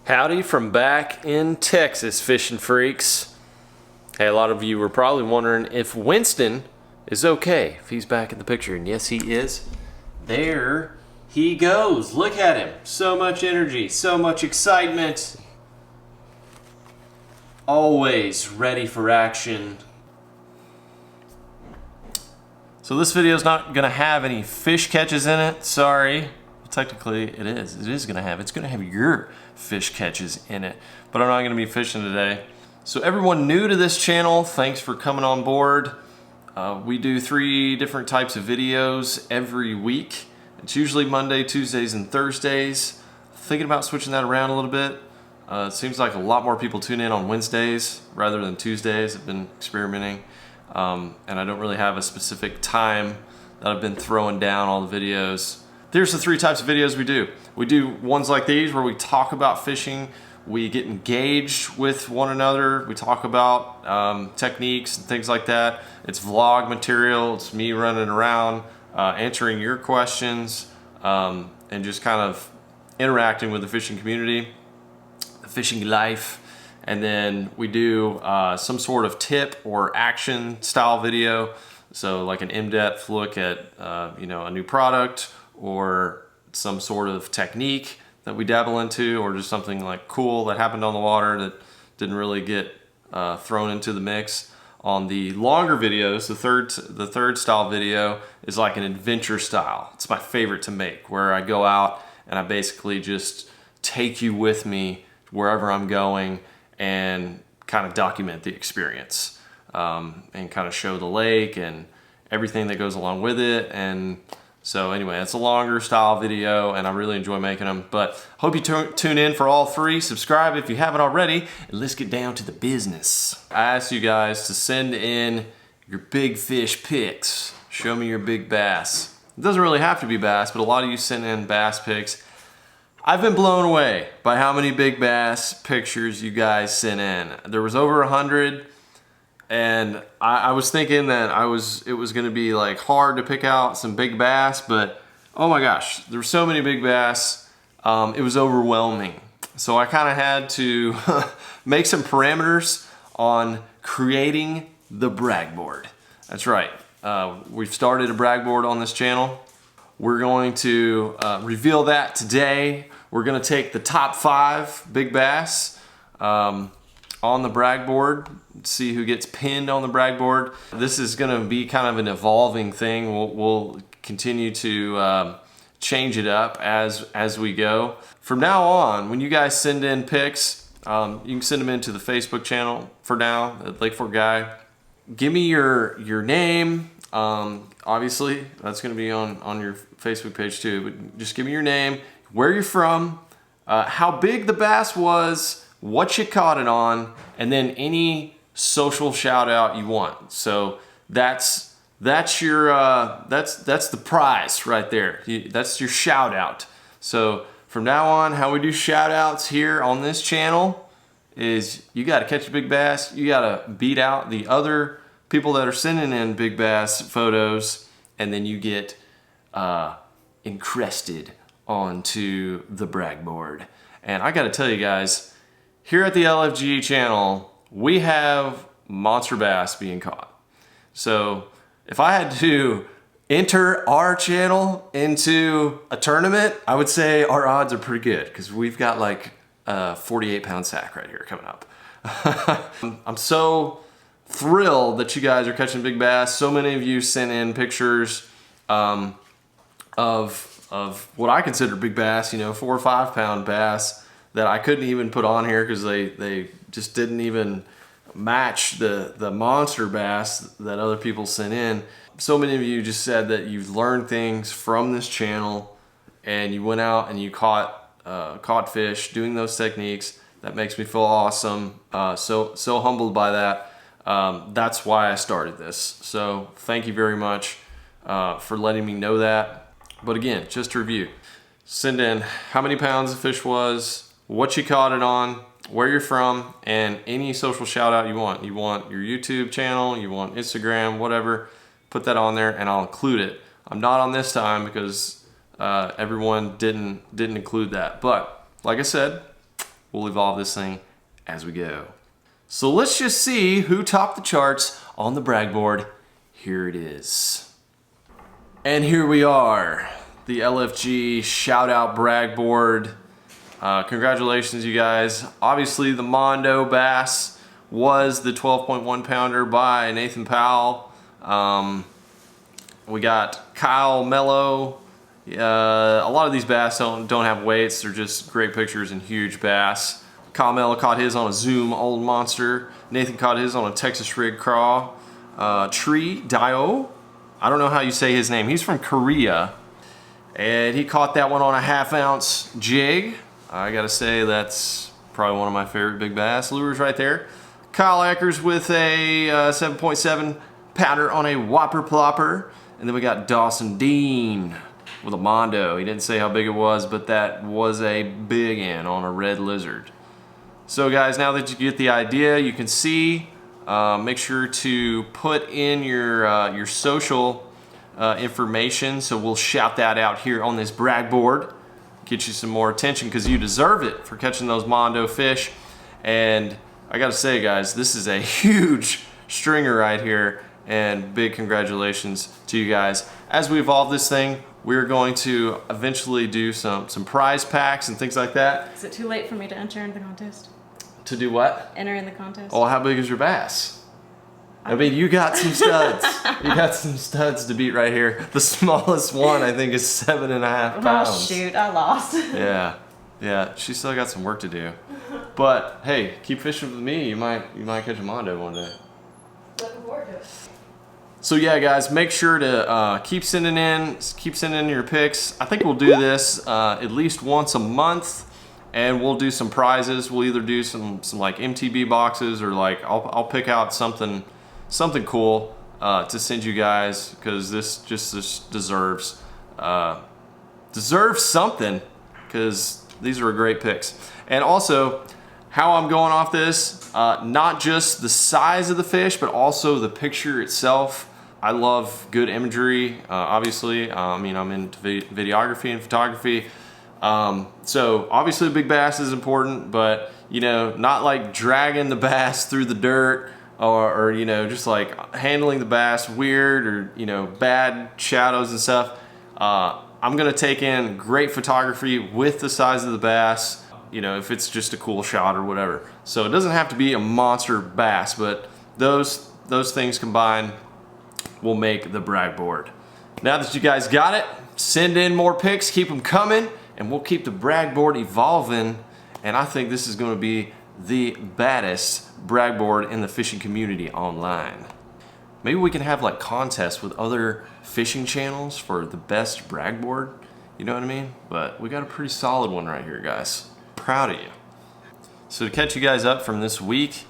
Howdy from back in Texas, fishing freaks. Hey, a lot of you were probably wondering if Winston is okay, if he's back in the picture, and yes he is. There he goes, look at him. So much energy, so much excitement. Always ready for action. So this video is not gonna have any fish catches in it, sorry. Technically it is gonna have, it's gonna have your fish catches in it, but I'm not gonna be fishing today. So everyone new to this channel, thanks for coming on board. We do 3 different types of videos every week. It's usually Monday, Tuesdays, and Thursdays. Thinking about switching that around a little bit. It seems like a lot more people tune in on Wednesdays rather than Tuesdays. I've been experimenting, and I don't really have a specific time that I've been throwing down all the videos. Here's the 3 types of videos we do. We do ones like these where we talk about fishing, we get engaged with one another, we talk about techniques and things like that. It's vlog material, it's me running around, answering your questions, and just kind of interacting with the fishing community, the fishing life. And then we do some sort of tip or action style video. So like an in-depth look at you know, a new product, or some sort of technique that we dabble into, or just something like cool that happened on the water that didn't really get thrown into the mix. On the longer videos, the third style video is like an adventure style. It's my favorite to make, where I go out and I basically just take you with me wherever I'm going and kind of document the experience, and kind of show the lake and everything that goes along with it. And so anyway, it's a longer style video and I really enjoy making them, but hope you tune in for all 3. Subscribe if you haven't already, and let's get down to the business. I asked you guys to send in your big fish pics. Show me your big bass. It doesn't really have to be bass, but a lot of you send in bass pics. I've been blown away by how many big bass pictures you guys sent in. There was over 100. And I was thinking that it was gonna be like hard to pick out some big bass, but oh my gosh, there were so many big bass, it was overwhelming. So I kind of had to make some parameters on creating the brag board. That's right, we've started a brag board on this channel. We're going to reveal that today. We're gonna take the top 5 big bass on the brag board, see who gets pinned on the brag board. This is gonna be kind of an evolving thing. We'll continue to change it up as we go. From now on, when you guys send in pics, you can send them into the Facebook channel for now, at Lakeforkguy. Give me your name. Obviously, that's gonna be on your Facebook page too, but just give me your name, where you're from, how big the bass was, what you caught it on, and then any social shout out you want. So that's your that's the prize right there. That's your shout out. So from now on, how we do shout outs here on this channel is you got to catch a big bass, you got to beat out the other people that are sending in big bass photos, and then you get encrusted onto the brag board. And I got to tell you guys, here at the LFG channel, we have monster bass being caught. So if I had to enter our channel into a tournament, I would say our odds are pretty good, because we've got like a 48-pound sack right here coming up. I'm so thrilled that you guys are catching big bass. So many of you sent in pictures of what I consider big bass, you know, 4 or 5 pound bass, that I couldn't even put on here because they just didn't even match the monster bass that other people sent in. So many of you just said that you've learned things from this channel and you went out and you caught fish doing those techniques. That makes me feel awesome. So humbled by that. That's why I started this. So thank you very much for letting me know that. But again, just to review, send in how many pounds the fish was, what you caught it on, where you're from, and any social shout out you want. You want your YouTube channel, you want Instagram, whatever, put that on there and I'll include it. I'm not on this time because everyone didn't include that. But like I said, we'll evolve this thing as we go. So let's just see who topped the charts on the brag board. Here it is. And here we are, the LFG shout out brag board. Congratulations, you guys. Obviously the Mondo bass was the 12.1 pounder by Nathan Powell. We got Kyle Mello. A lot of these bass don't have weights. They're just great pictures and huge bass. Kyle Mello caught his on a Zoom Old Monster. Nathan caught his on a Texas Rig Craw. Tree Dio. I don't know how you say his name. He's from Korea. And he caught that one on a 1/2 ounce jig. I gotta say that's probably one of my favorite big bass lures right there. Kyle Ackers with a 7.7 pounder on a Whopper Plopper. And then we got Dawson Dean with a Mondo. He didn't say how big it was, but that was a big one on a red lizard. So guys, now that you get the idea, you can see, make sure to put in your social information, so we'll shout that out here on this brag board. Get you some more attention because you deserve it for catching those Mondo fish. And I gotta say guys, this is a huge stringer right here, and big congratulations to you guys. As we evolve this thing, we're going to eventually do some prize packs and things like that. Is it too late for me to enter in the contest? To do what? Enter in the contest. Oh, how big is your bass? I mean, you got some studs. You got some studs to beat right here. The smallest one, I think, is 7.5 pounds. Oh, shoot, I lost. Yeah, she still got some work to do. But hey, keep fishing with me. You might catch a Mondo one day. Looking forward to it. So yeah, guys, make sure to keep sending in your picks. I think we'll do this at least once a month, and we'll do some prizes. We'll either do some like MTB boxes, or like I'll pick out something cool to send you guys, because this just deserves something, because these are great picks. And also, how I'm going off this, not just the size of the fish, but also the picture itself. I love good imagery, obviously. I mean, I'm into videography and photography. So obviously big bass is important, but you know, not like dragging the bass through the dirt, or you know, just like handling the bass weird, or you know, bad shadows and stuff. I'm gonna take in great photography with the size of the bass, you know, if it's just a cool shot or whatever. So it doesn't have to be a monster bass, but those things combined will make the brag board. Now that you guys got it, send in more pics, keep them coming, and we'll keep the brag board evolving. And I think this is going to be the baddest brag board in the fishing community online. Maybe we can have like contests with other fishing channels for the best brag board, you know what I mean? But we got a pretty solid one right here, guys. Proud of you. So to catch you guys up from this week,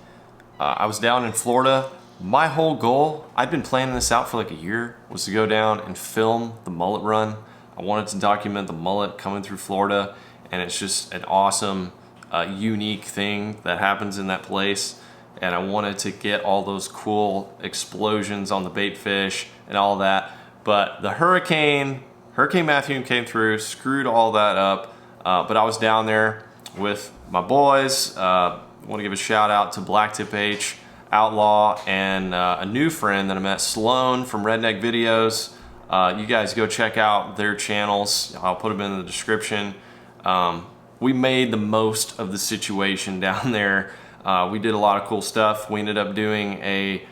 I was down in Florida. My whole goal, I'd been planning this out for like a year, was to go down and film the mullet run. I wanted to document the mullet coming through Florida, and it's just an awesome, unique thing that happens in that place. And I wanted to get all those cool explosions on the bait fish and all that. But the Hurricane Matthew came through, screwed all that up. But I was down there with my boys. I want to give a shout out to BLACKTIPH, OUTLAW, and a new friend that I met, Sloan from Redneck Videos. You guys go check out their channels. I'll put them in the description. We made the most of the situation down there. We did a lot of cool stuff. We ended up doing a,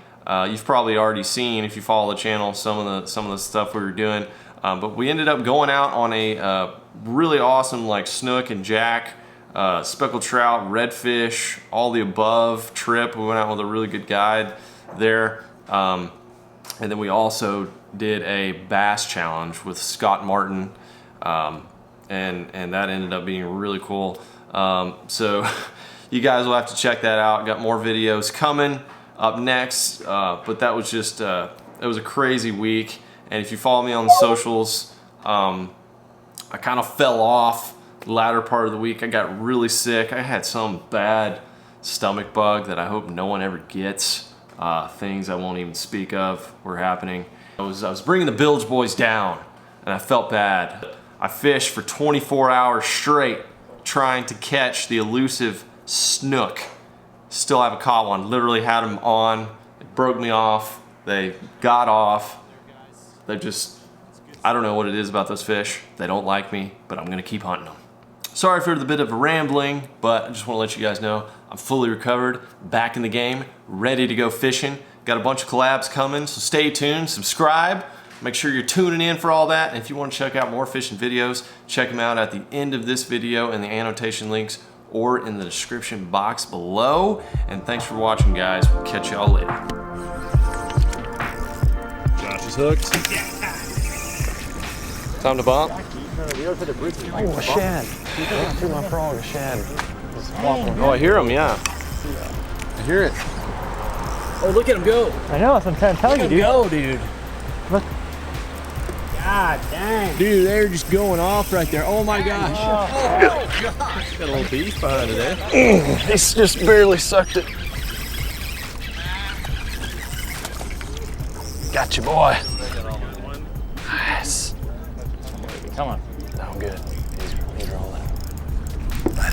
you've probably already seen if you follow the channel some of the stuff we were doing. But we ended up going out on a really awesome like snook and jack, speckled trout, redfish, all the above trip. We went out with a really good guide there. And then we also did a bass challenge with Scott Martin. And that ended up being really cool. So you guys will have to check that out. Got more videos coming up next. But that was just, it was a crazy week. And if you follow me on the socials, I kind of fell off the latter part of the week. I got really sick. I had some bad stomach bug that I hope no one ever gets. Things I won't even speak of were happening. I was bringing the bilge boys down, and I felt bad. I fished for 24 hours straight trying to catch the elusive snook. Still haven't caught one. Literally had them on. It broke me off. They got off. They're just, I don't know what it is about those fish. They don't like me, but I'm gonna keep hunting them. Sorry for the bit of a rambling, but I just wanna let you guys know I'm fully recovered, back in the game, ready to go fishing. Got a bunch of collabs coming, so stay tuned, subscribe. Make sure you're tuning in for all that. And if you want to check out more fishing videos, check them out at the end of this video in the annotation links or in the description box below. And thanks for watching, guys. We'll catch y'all later. Josh is hooked. Time to bump. Oh, a shad. To my frog, a shad. Oh, I hear him, yeah. I hear it. Oh, look at him go. I know, that's what I'm trying to tell you, dude. Go, dude. Look. God dang. Dude, they're just going off right there. Oh my gosh. Got a little beef behind it, eh? He's just barely sucked it. Got you, boy. Nice. Come on. No, I'm good. He's rolling.